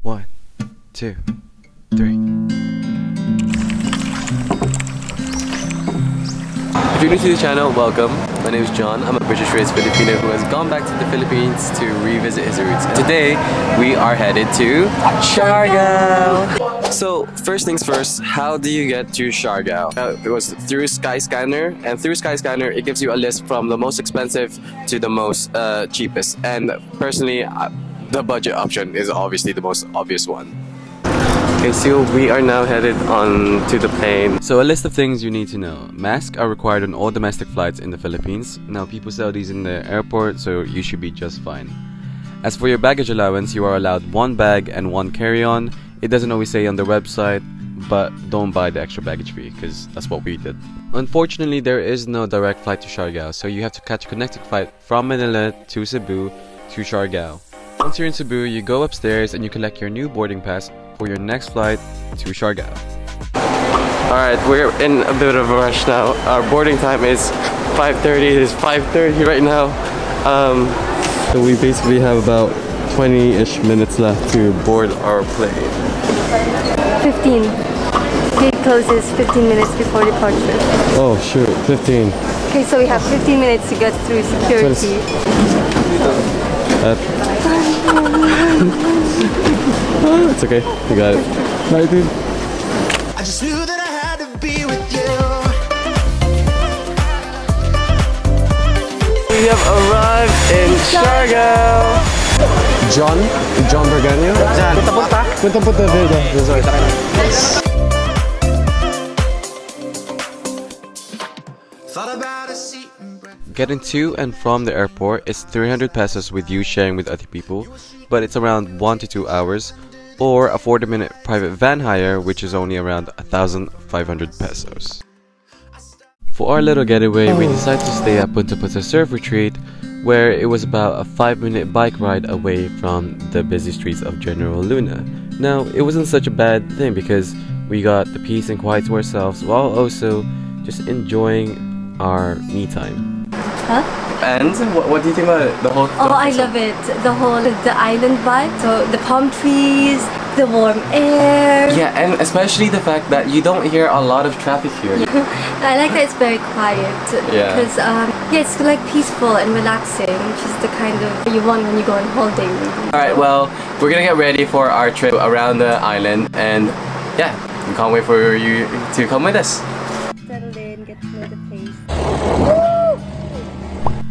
1, 2, 3. If you're new to the channel, welcome. My name is John. I'm a British-raised Filipino who has gone back to the Philippines to revisit his roots. And today, we are headed to Siargao. So, first things first, how do you get to Siargao? It was through Skyscanner, and through Skyscanner, it gives you a list from the most expensive to the most cheapest. And personally, the budget option is obviously the most obvious one. Okay, so we are now headed on to the plane. So a list of things you need to know. Masks are required on all domestic flights in the Philippines. Now people sell these in the airport, so you should be just fine. As for your baggage allowance, you are allowed 1 bag and 1 carry-on. It doesn't always say on the website, but don't buy the extra baggage fee, because that's what we did. Unfortunately, there is no direct flight to Siargao, so you have to catch a connecting flight from Manila to Cebu to Siargao. Once you're in Cebu, you go upstairs and you collect your new boarding pass for your next flight to Siargao. Alright, we're in a bit of a rush now. Our boarding time is 5:30. It is 5:30 right now. So we basically have about 20-ish minutes left to board our plane. 15. Gate closes 15 minutes before departure. Oh shoot, 15. Okay, so we have 15 minutes to get through security. It's okay, we got it. Bye, dude. I just knew that I had to be with you. We have arrived in Siargao. John Berganio? Punta Resort. Thought about a seat and breath. Getting to and from the airport is 300 pesos with you sharing with other people, but it's around 1 to 2 hours, or a 40-minute private van hire, which is only around 1,500 pesos. For our little getaway, we decided to stay at Punta Surf Retreat, where it was about a 5-minute bike ride away from the busy streets of General Luna. Now, it wasn't such a bad thing because we got the peace and quiet to ourselves while also just enjoying our me time. Huh? And what do you think about it? The whole. I love it. The island vibe. So the palm trees, the warm air. Yeah, and especially the fact that you don't hear a lot of traffic here. I like that it's very quiet. Yeah. Because it's like peaceful and relaxing, which is the kind of you want when you go on holiday. Alright, well, we're gonna get ready for our trip around the island, and yeah, we can't wait for you to come with us. Settle in, get to know the place.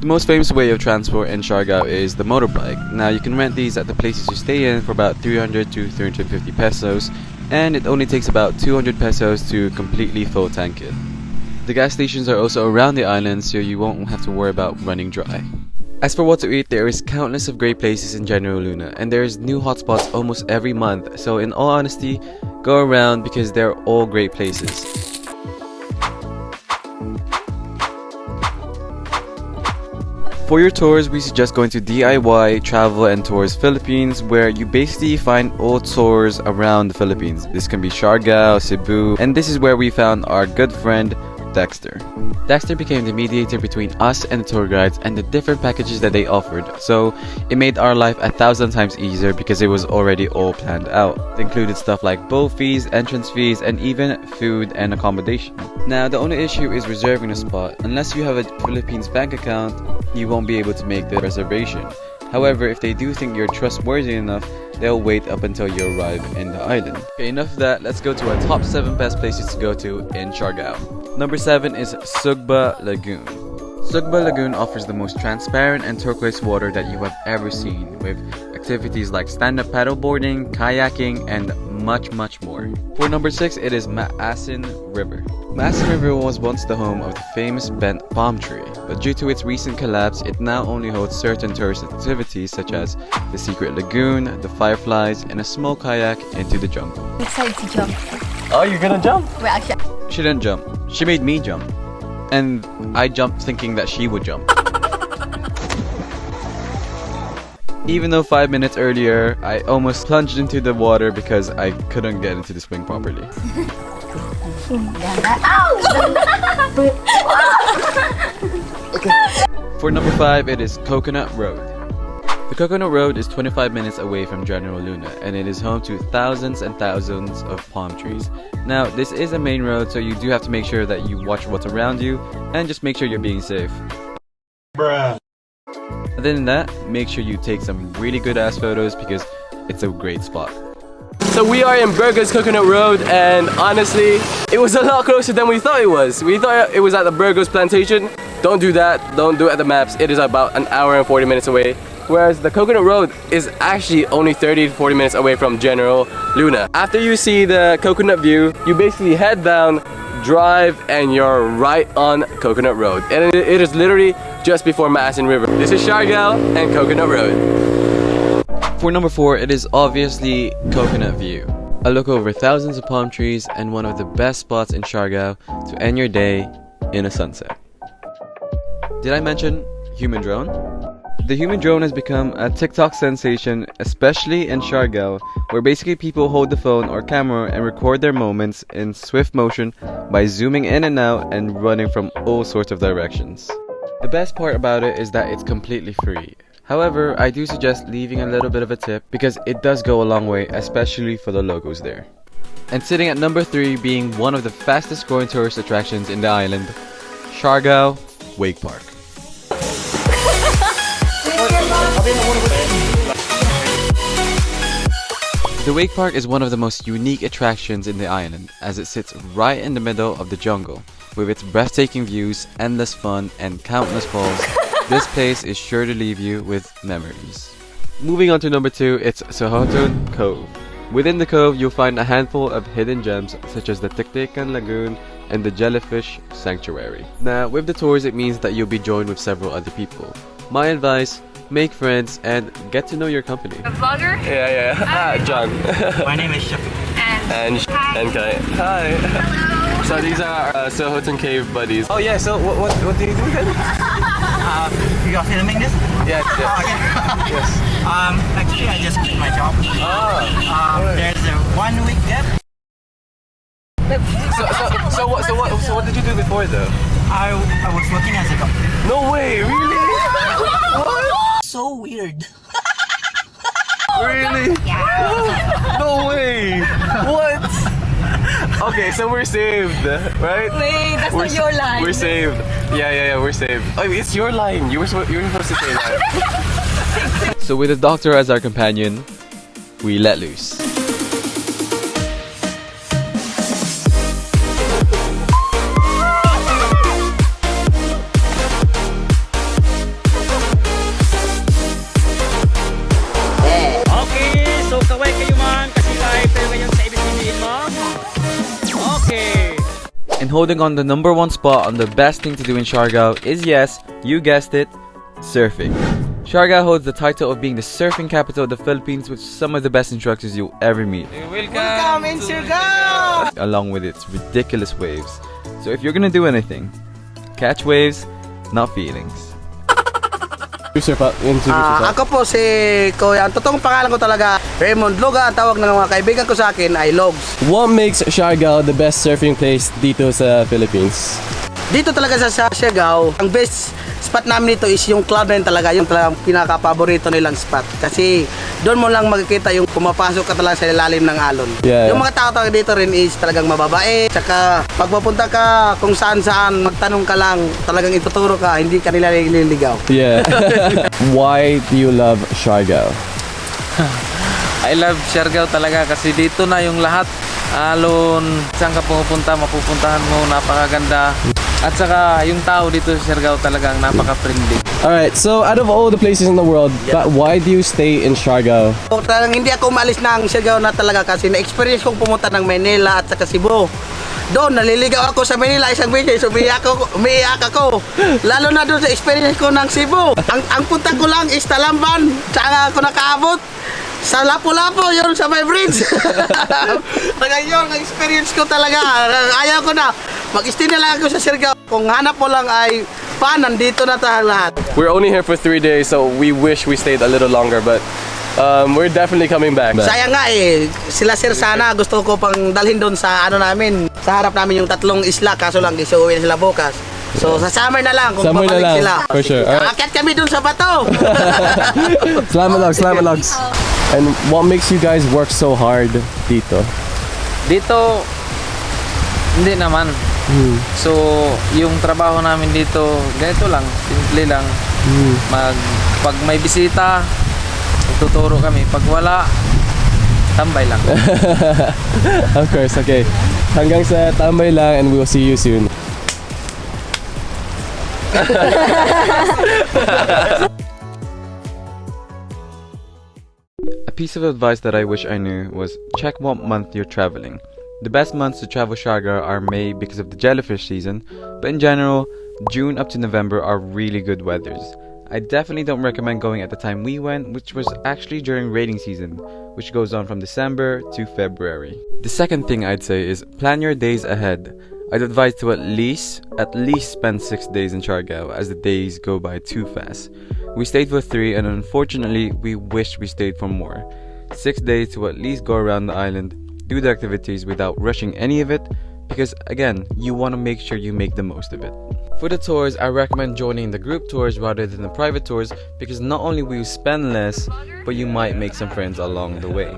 The most famous way of transport in Siargao is the motorbike. Now you can rent these at the places you stay in for about 300 to 350 pesos, and it only takes about 200 pesos to completely full tank it. The gas stations are also around the island, so you won't have to worry about running dry. As for what to eat, there is countless of great places in General Luna, and there's new hotspots almost every month, so in all honesty, go around because they're all great places. For your tours, we suggest going to DIY Travel and Tours Philippines, where you basically find all tours around the Philippines. This can be Siargao, Cebu, and this is where we found our good friend Dexter. Dexter became the mediator between us and the tour guides and the different packages that they offered, so it made our life 1,000 times easier because it was already all planned out. It included stuff like boat fees, entrance fees, and even food and accommodation. Now, the only issue is reserving a spot. Unless you have a Philippines bank account, you won't be able to make the reservation. However, if they do think you're trustworthy enough, they'll wait up until you arrive in the island. Okay, enough of that, let's go to our top 7 best places to go to in Siargao. Number 7 is Sugba Lagoon. Sugba Lagoon offers the most transparent and turquoise water that you have ever seen, with activities like stand-up paddleboarding, kayaking, and much more. For number 6, it is Maasin River. Maasin River was once the home of the famous bent palm tree, but due to its recent collapse, it now only holds certain tourist activities such as the secret lagoon, the fireflies, and a small kayak into the jungle. I'm excited to jump. Oh, you're gonna jump? Wait, actually. She didn't jump. She made me jump. And I jumped thinking that she would jump. Even though 5 minutes earlier, I almost plunged into the water because I couldn't get into the swing properly. For number 5, it is Coconut Road. The Coconut Road is 25 minutes away from General Luna, and it is home to thousands and thousands of palm trees. Now, this is a main road, so you do have to make sure that you watch what's around you and just make sure you're being safe. Bruh. Other than that, make sure you take some really good ass photos because it's a great spot. So we are in Burgos Coconut Road, and honestly, it was a lot closer than we thought it was. We thought it was at the Burgos plantation. Don't do that, don't do it at the maps. It is about an hour and 40 minutes away. Whereas the Coconut Road is actually only 30 to 40 minutes away from General Luna. After you see the Coconut View, you basically head down, drive, and you're right on Coconut Road. And it is literally just before Maasin River. This is Siargao and Coconut Road. For number 4, it is obviously Coconut View. A look over thousands of palm trees and one of the best spots in Siargao to end your day in a sunset. Did I mention human drone? The human drone has become a TikTok sensation, especially in Siargao, where basically people hold the phone or camera and record their moments in swift motion by zooming in and out and running from all sorts of directions. The best part about it is that it's completely free. However, I do suggest leaving a little bit of a tip because it does go a long way, especially for the locals there. And sitting at number 3 being one of the fastest growing tourist attractions in the island, Siargao Wake Park. The Wake Park is one of the most unique attractions in the island as it sits right in the middle of the jungle. With its breathtaking views, endless fun, and countless falls, this place is sure to leave you with memories. Moving on to number 2, it's Sohoton Cove. Within the cove, you'll find a handful of hidden gems such as the Tiktikan Lagoon and the Jellyfish Sanctuary. Now, with the tours, it means that you'll be joined with several other people. My advice, make friends and get to know your company. A vlogger? Yeah. John. My name is Shafiq. And Kai. Hi. Hello. So these are our Sohoton Cave buddies. Oh yeah, so what do you do then? You are filming this? Yes. Okay. Yes. Actually, I just quit my job. There's a 1 week gap. So what did you do before though? I was working as a doctor. No way, really? What? So weird. Really? Yeah. No way! What? Okay, so we're saved, right? Wait, that's not your line. We're saved. Yeah, we're saved. Oh, it's your line. You were supposed to say that. So with the doctor as our companion, we let loose. And holding on the number 1 spot on the best thing to do in Siargao is, yes, you guessed it, surfing. Siargao holds the title of being the surfing capital of the Philippines with some of the best instructors you'll ever meet. Welcome in Siargao! Along with its ridiculous waves. So if you're gonna do anything, catch waves, not feelings. Ako po si Kuya. Ang totoong pangalan ko talaga, Raymond Luga. Ang tawag ng mga kaibigan ko sa akin ay Logs. What makes Siargao the best surfing place dito sa Philippines? Dito talaga sa Siargao, ang best spot namin dito is yung Cloud9 talaga. Yung talagang pinaka-paborito nilang spot. Kasi doon mo lang makikita yung pumapasok ka talaga sa ilalim ng alon. Yeah. Yung mga tao dito rin is talagang mababae. Tsaka pagpapunta ka kung saan-saan, magtanong ka lang, talagang ituturo ka, hindi ka nila nililigaw. Yeah. Why do you love Siargao? I love Siargao talaga kasi dito na yung lahat. Alon, saan ka pupunta, mapupuntahan mo, napakaganda. At saka yung tao dito sa Siargao talagang napaka-friendly. Alright, so out of all the places in the world, but why do you stay in Siargao? Talagang hindi ako umalis ng Siargao na talaga kasi na-experience kong pumunta ng Manila at saka Cebu. Doon, naliligaw ako sa Manila isang beses, umiiyak ako. Lalo na doon sa experience ko ng Cebu. Ang punta ko lang is Talamban, tsaka ako nakaabot. Sa Lapu-Lapu, yun sa my bridge. Talagang yun, ang experience ko talaga. Ayaw ko na. Mag-stay na lang ako sa Siargao. Kung hanap mo lang ay nandito na tayo lahat. We're only here for 3 days, so we wish we stayed a little longer, but we're definitely coming back. Sayang nga eh, sila sir sana gusto ko pang dalhin doon sa namin. Sa harap namin yung 3 isla, kaso lang isuwi na sila bukas. So sa summer na lang kung Summer na babalik lang, sila. for sure. Alright. Aakyat kami dun sa bato. Salamat logs. And what makes you guys work so hard dito? Dito, hindi naman. So, yung trabaho namin dito, ganito lang, simple lang. Pag may bisita, tuturo kami. Pag wala, tambay lang. Of course, okay. Hanggang sa tambay lang and we'll see you soon. A piece of advice that I wish I knew was check what month you're traveling. The best months to travel Siargao are May because of the jellyfish season, but in general, June up to November are really good weathers. I definitely don't recommend going at the time we went, which was actually during rainy season, which goes on from December to February. The second thing I'd say is plan your days ahead. I'd advise to at least spend 6 days in Siargao, as the days go by too fast. We stayed for 3 and unfortunately we wished we stayed for more. 6 days to at least go around the island, do the activities without rushing any of it, because again, you want to make sure you make the most of it. For the tours, I recommend joining the group tours rather than the private tours, because not only will you spend less, but you might make some friends along the way.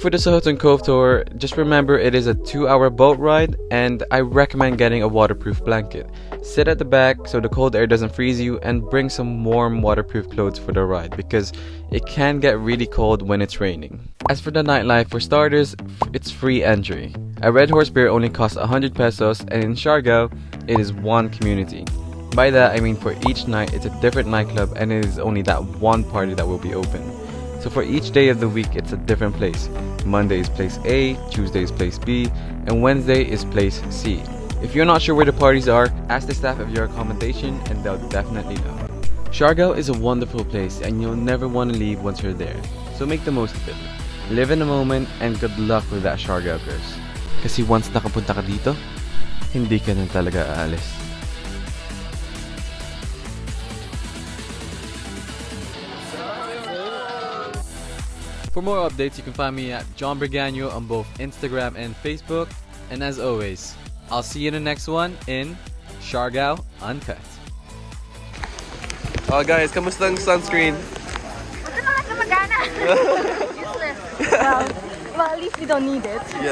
For the Sohoton Cove tour, just remember it is a 2-hour boat ride, and I recommend getting a waterproof blanket. Sit at the back so the cold air doesn't freeze you, and bring some warm waterproof clothes for the ride because it can get really cold when it's raining. As for the nightlife, for starters, it's free entry. A Red Horse beer only costs 100 pesos, and in Siargao, it is one community. By that I mean for each night it's a different nightclub, and it is only that one party that will be open. So for each day of the week it's a different place. Monday is place A, Tuesday is place B, and Wednesday is place C. If you're not sure where the parties are, ask the staff of your accommodation and they'll definitely know. Siargao is a wonderful place and you'll never want to leave once you're there. So make the most of it. Live in the moment and good luck with that Siargao curse. Kasi once nakapunta ka dito, hindi ka na talaga aalis. For more updates, you can find me at John Berganio on both Instagram and Facebook. And as always, I'll see you in the next one in Siargao Uncut. Oh guys, kamusta ang sunscreen? Useless. Well, at least we don't need it. Yeah.